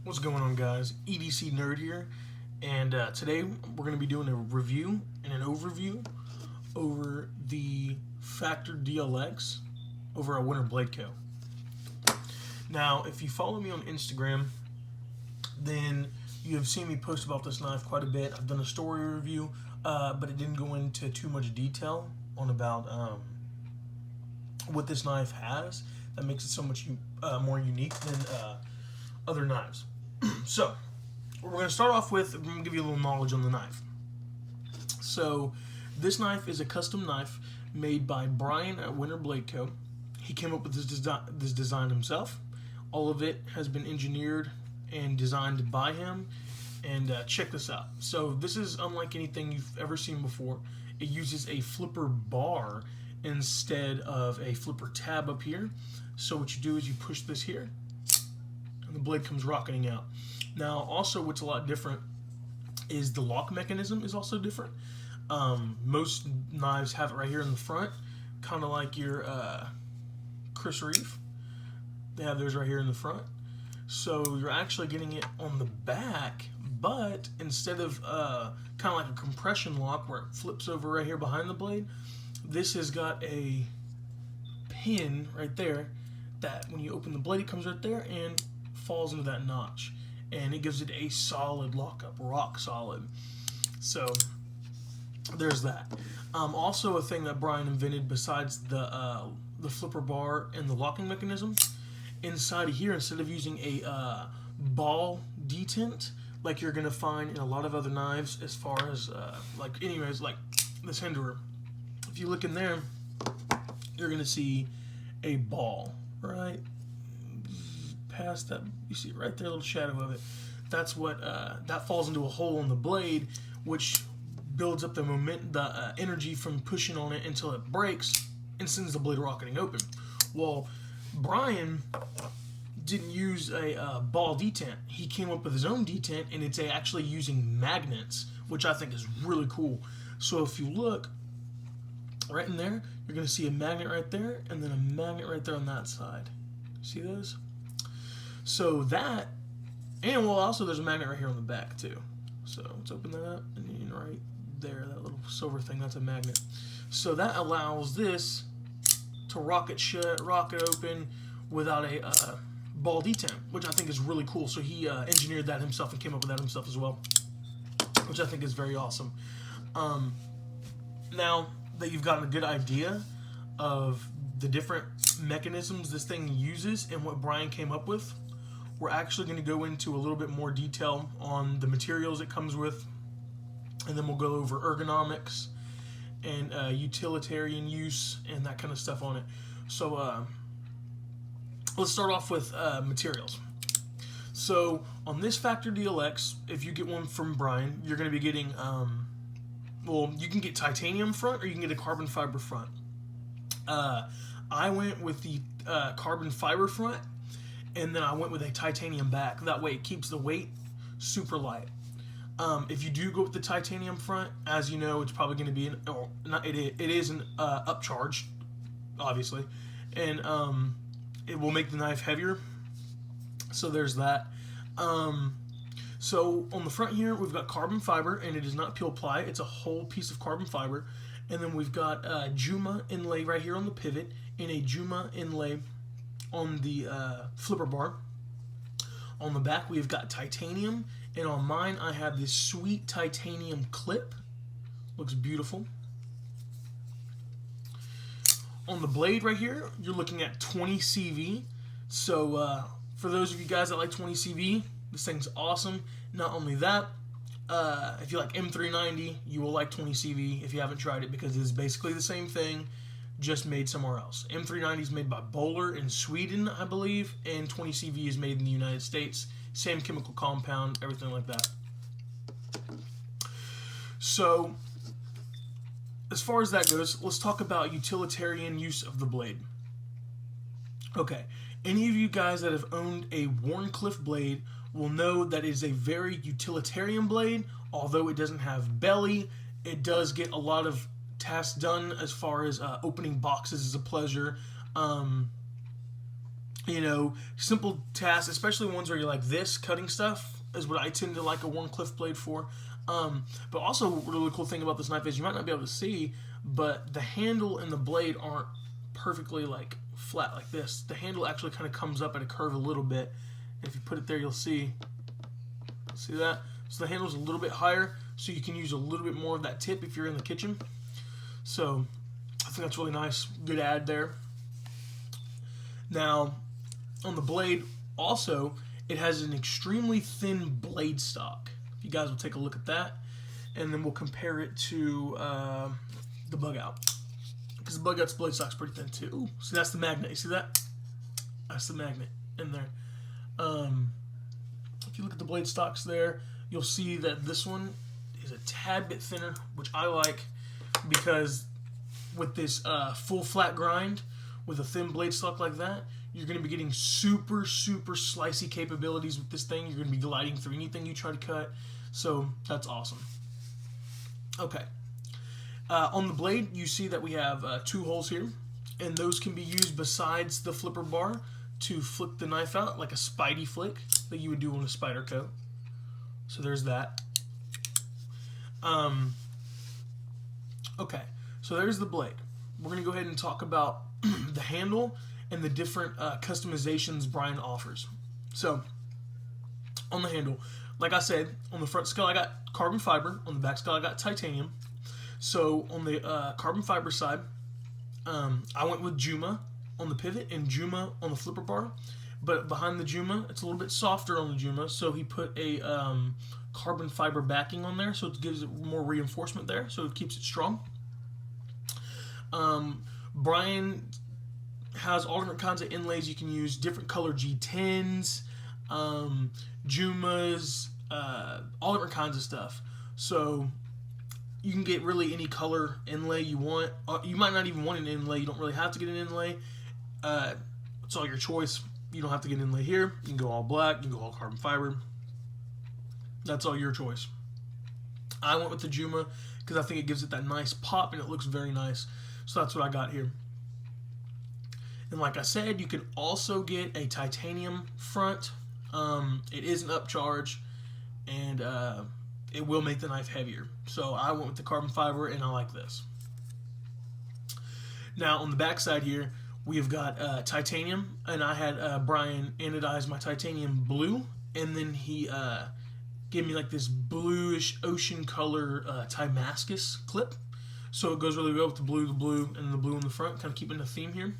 What's going on, guys? EDC Nerd here, and today we're going to be doing a review and an overview over the Factor DLX over at Winterbladeco. Now, if you follow me on Instagram, then you have seen me post about this knife quite a bit. I've done a story review, but it didn't go into too much detail on about what this knife has that makes it so much more unique than other knives. So, we're going to start off with, I'm going to give you a little knowledge on the knife. So, this knife is a custom knife made by Brian at Winterbladeco. He came up with this design himself. All of it has been engineered and designed by him. And check this out. So, this is unlike anything you've ever seen before. It uses a flipper bar instead of a flipper tab up here. So, what you do is you push this here, and the blade comes rocketing out. Now, also what's a lot different is the lock mechanism is also different. Most knives have it right here in the front, kind of like your Chris Reeve. They have theirs right here in the front. So you're actually getting it on the back, but instead of kind of like a compression lock where it flips over right here behind the blade, this has got a pin right there that when you open the blade, it comes right there and falls into that notch. And it gives it a solid lockup, rock solid. So there's that. Also, a thing that Brian invented besides the flipper bar and the locking mechanism, inside of here, instead of using a ball detent like you're gonna find in a lot of other knives, as far as like this Hinderer, if you look in there, you're gonna see a ball right past that. You see it right there, a little shadow of it. That's what that falls into a hole in the blade, which builds up the the energy from pushing on it until it breaks and sends the blade rocketing open. Well, Brian didn't use a ball detent. He came up with his own detent, and it's actually using magnets, which I think is really cool. So if you look right in there, you're going to see a magnet right there, and then a magnet right there on that side. See those? So that, and well, also there's a magnet right here on the back too. So let's open that up, and right there, that little silver thing, that's a magnet. So that allows this to rocket shut, rocket open without a ball detent, which I think is really cool. So he engineered that himself and came up with that himself as well, which I think is very awesome. Now that you've gotten a good idea of the different mechanisms this thing uses and what Brian came up with, we're actually going to go into a little bit more detail on the materials it comes with, and then we'll go over ergonomics and utilitarian use and that kind of stuff on it. So let's start off with materials. So on this Factor DLX, if you get one from Brian, you're going to be getting, well, you can get titanium front or you can get a carbon fiber front. I went with the carbon fiber front, and then I went with a titanium back. That way it keeps the weight super light. If you do go with the titanium front, as you know, it's probably going to be it is an upcharged, obviously, and it will make the knife heavier. So there's that. So on the front here, we've got carbon fiber, and it is not peel ply. It's a whole piece of carbon fiber. And then we've got Juma inlay right here on the pivot, and a Juma inlay on the flipper bar. On the back, we've got titanium, and on mine, I have this sweet titanium clip. Looks beautiful. On the blade right here, you're looking at 20 CV. So for those of you guys that like 20 CV, this thing's awesome. Not only that, if you like M390, you will like 20 CV if you haven't tried it, because it is basically the same thing, just made somewhere else. M390 is made by Bowler in Sweden, I believe, and 20 CV is made in the United States. Same chemical compound, everything like that. So, as far as that goes, let's talk about utilitarian use of the blade. Okay, any of you guys that have owned a Wharncliffe blade will know that it is a very utilitarian blade. Although it doesn't have belly, it does get a lot of tasks done as far as opening boxes is a pleasure. you know, simple tasks, especially ones where you're like this, cutting stuff, is what I tend to like a Wharncliffe blade for. But also, a really cool thing about this knife is you might not be able to see, but the handle and the blade aren't perfectly like flat like this. The handle actually kind of comes up at a curve a little bit. And if you put it there, you'll see that? So the handle's a little bit higher, so you can use a little bit more of that tip if you're in the kitchen. So I think that's really nice. Good add there. Now, on the blade, also, it has an extremely thin blade stock. If you guys will take a look at that, and then we'll compare it to the bug out. Because the bug out's blade stock's pretty thin too. Ooh, so that's the magnet. You see that? That's the magnet in there. If you look at the blade stocks there, you'll see that this one is a tad bit thinner, which I like, because with this full flat grind with a thin blade stock like that, you're going to be getting super, super slicey capabilities with this thing. You're going to be gliding through anything you try to cut. So that's awesome. Okay. On the blade, you see that we have 2 holes here, and those can be used besides the flipper bar to flick the knife out, like a spidey flick that you would do on a spider coat. So there's that. Okay, so there's the blade. We're going to go ahead and talk about the handle and the different customizations Brian offers. So, on the handle, like I said, on the front scale I got carbon fiber, on the back scale I got titanium. So, on the carbon fiber side, I went with Juma on the pivot and Juma on the flipper bar. But behind the Juma, it's a little bit softer on the Juma, so he put a carbon fiber backing on there, so it gives it more reinforcement there, so it keeps it strong. Brian has all different kinds of inlays you can use, different color G10s, Jumas, all different kinds of stuff. So you can get really any color inlay you want. You might not even want an inlay. You don't really have to get an inlay. It's all your choice. You don't have to get an inlay here. You can go all black. You can go all carbon fiber. That's all your choice. I went with the Juma because I think it gives it that nice pop and it looks very nice. So that's what I got here. And like I said, you can also get a titanium front. It is an upcharge, and it will make the knife heavier. So I went with the carbon fiber, and I like this. Now on the back side here, we've got titanium, and I had Brian anodize my titanium blue, and then he gave me like this bluish ocean color Timascus clip. So it goes really well with the blue, and the blue in the front, kind of keeping the theme here.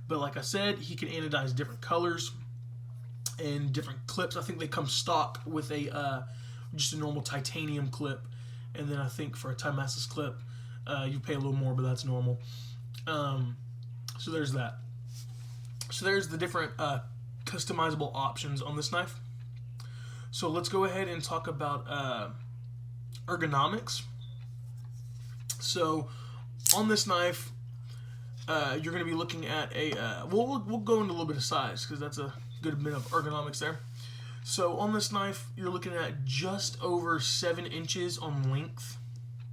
But like I said, he can anodize different colors and different clips. I think they come stock with a just a normal titanium clip, and then I think for a Timascus clip, you pay a little more, but that's normal. So there's that. So there's the different customizable options on this knife. So let's go ahead and talk about ergonomics. So on this knife, you're going to be looking at a, we'll go into a little bit of size because that's a good bit of ergonomics there. So on this knife, you're looking at just over 7 inches on length.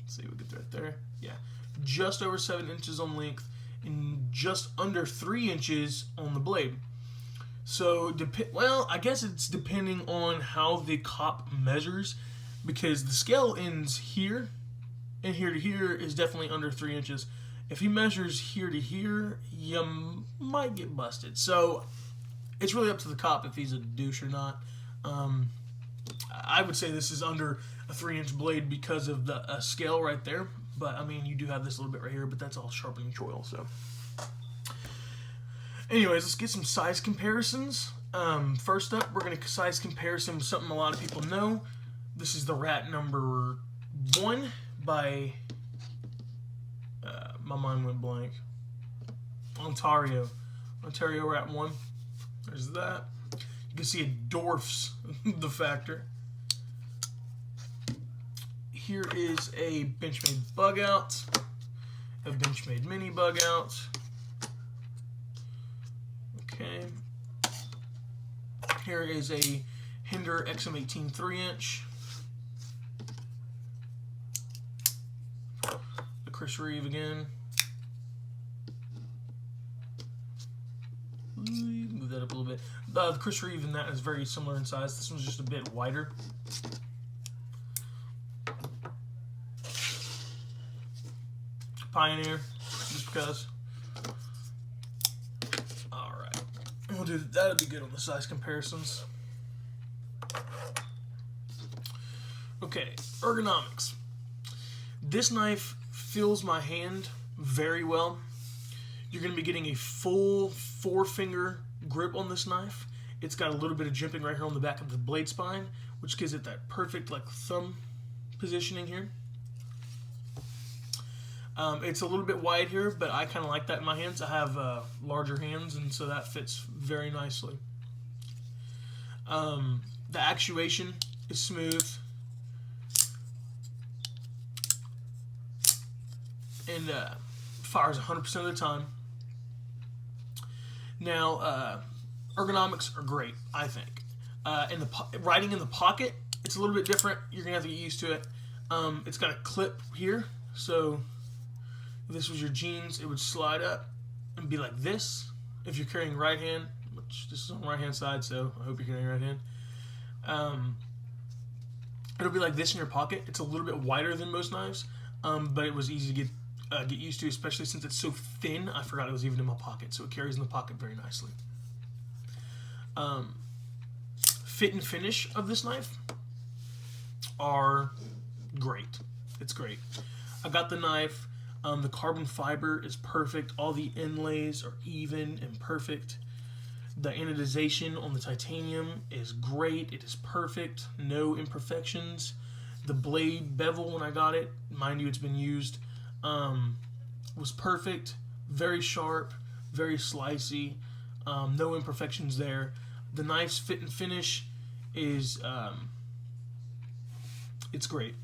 Let's see, we get right there. Yeah, just over 7 inches on length and just under 3 inches on the blade. So, well, I guess it's depending on how the cop measures, because the scale ends here, and here to here is definitely under 3 inches. If he measures here to here, you might get busted. So, it's really up to the cop if he's a douche or not. I would say this is under a 3-inch blade because of the scale right there. But, I mean, you do have this a little bit right here, but that's all sharpening choil, so. Anyways, let's get some size comparisons. First up, we're going to size comparison with something a lot of people know. This is the Rat number 1 by, my mind went blank, Ontario Rat 1. There's that. You can see it dwarfs the Factor. Here is a Benchmade bug out, a Benchmade mini bug out. Okay. Here is a Hinder XM18 3-inch. The Chris Reeve again. move that up a little bit. The Chris Reeve and that is very similar in size. This one's just a bit wider. Pioneer, just because. Alright. We'll do that'll be good on the size comparisons. Okay, ergonomics. This knife fills my hand very well. You're going to be getting a full 4-finger grip on this knife. It's got a little bit of jimping right here on the back of the blade spine, which gives it that perfect like thumb positioning here. It's a little bit wide here, but I kind of like that in my hands. I have larger hands, and so that fits very nicely. The actuation is smooth. And fires 100% of the time. Now, ergonomics are great, I think. Riding in the pocket, it's a little bit different. You're going to have to get used to it. It's got a clip here, so if this was your jeans, it would slide up and be like this. If you're carrying right hand, which this is on the right hand side, so I hope you're carrying right hand. It'll be like this in your pocket. It's a little bit wider than most knives, but it was easy to get used to, especially since it's so thin. I forgot it was even in my pocket, so it carries in the pocket very nicely. Fit and finish of this knife are great. It's great. I got the knife. The carbon fiber is perfect. All the inlays are even and perfect. The anodization on the titanium is great. It is perfect. No imperfections. The blade bevel when I got it, mind you, it's been used, was perfect. Very sharp, very slicey. No imperfections there. The knife's fit and finish is it's great.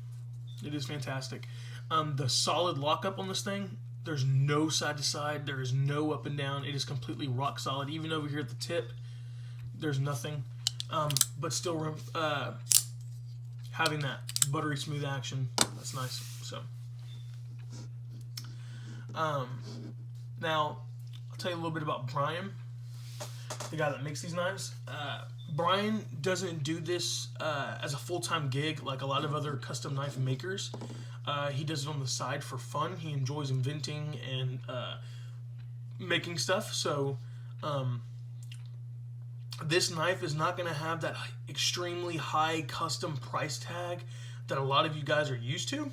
It is fantastic. The solid lockup on this thing, there's no side to side, there is no up and down. It is completely rock solid. Even over here at the tip, there's nothing. But still having that buttery smooth action, that's nice. So now I'll tell you a little bit about Brian, the guy that makes these knives. Brian doesn't do this as a full-time gig like a lot of other custom knife makers. He does it on the side for fun. He enjoys inventing and making stuff. So this knife is not going to have that extremely high custom price tag that a lot of you guys are used to.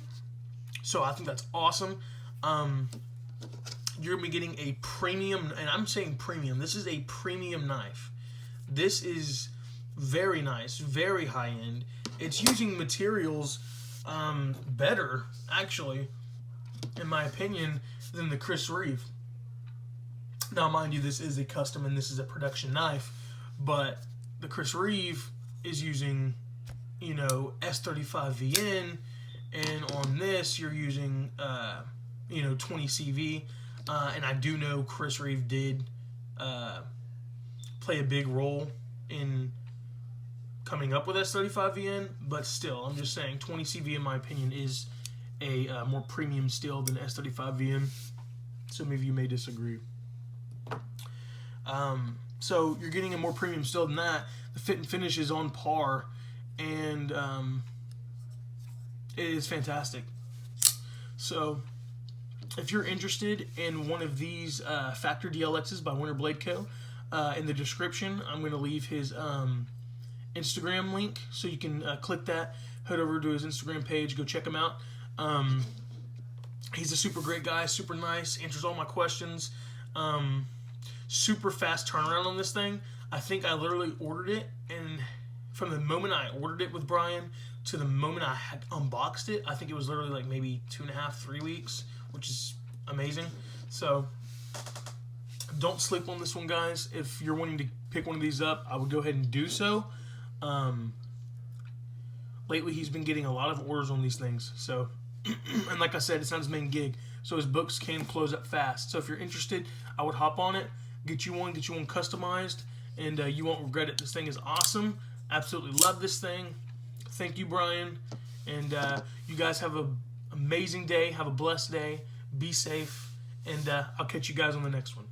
So I think that's awesome. You're going to be getting a premium, and I'm saying premium. This is a premium knife. This is very nice, very high-end. It's using materials better, actually, in my opinion, than the Chris Reeve. Now, mind you, this is a custom and this is a production knife, but the Chris Reeve is using, you know, S35VN, and on this you're using, you know, 20 CV, and I do know Chris Reeve did play a big role in coming up with S35VN, but still, I'm just saying 20 CV, in my opinion, is a more premium steel than S35VN. Some of you may disagree. So you're getting a more premium steel than that. The fit and finish is on par, and it is fantastic. So if you're interested in one of these Factor DLXs by Winterbladeco, in the description, I'm going to leave his Instagram link, so you can click that, head over to his Instagram page, go check him out. He's a super great guy, super nice, answers all my questions. Super fast turnaround on this thing. I think I literally ordered it, and from the moment I ordered it with Brian to the moment I had unboxed it, I think it was literally like maybe 2.5, 3 weeks, which is amazing. So don't sleep on this one, guys. If you're wanting to pick one of these up, I would go ahead and do so. Lately, he's been getting a lot of orders on these things. So, and like I said, it's not his main gig, so his books can close up fast. So if you're interested, I would hop on it, get you one customized, and you won't regret it. This thing is awesome. Absolutely love this thing. Thank you, Brian. And you guys have an amazing day. Have a blessed day. Be safe. And I'll catch you guys on the next one.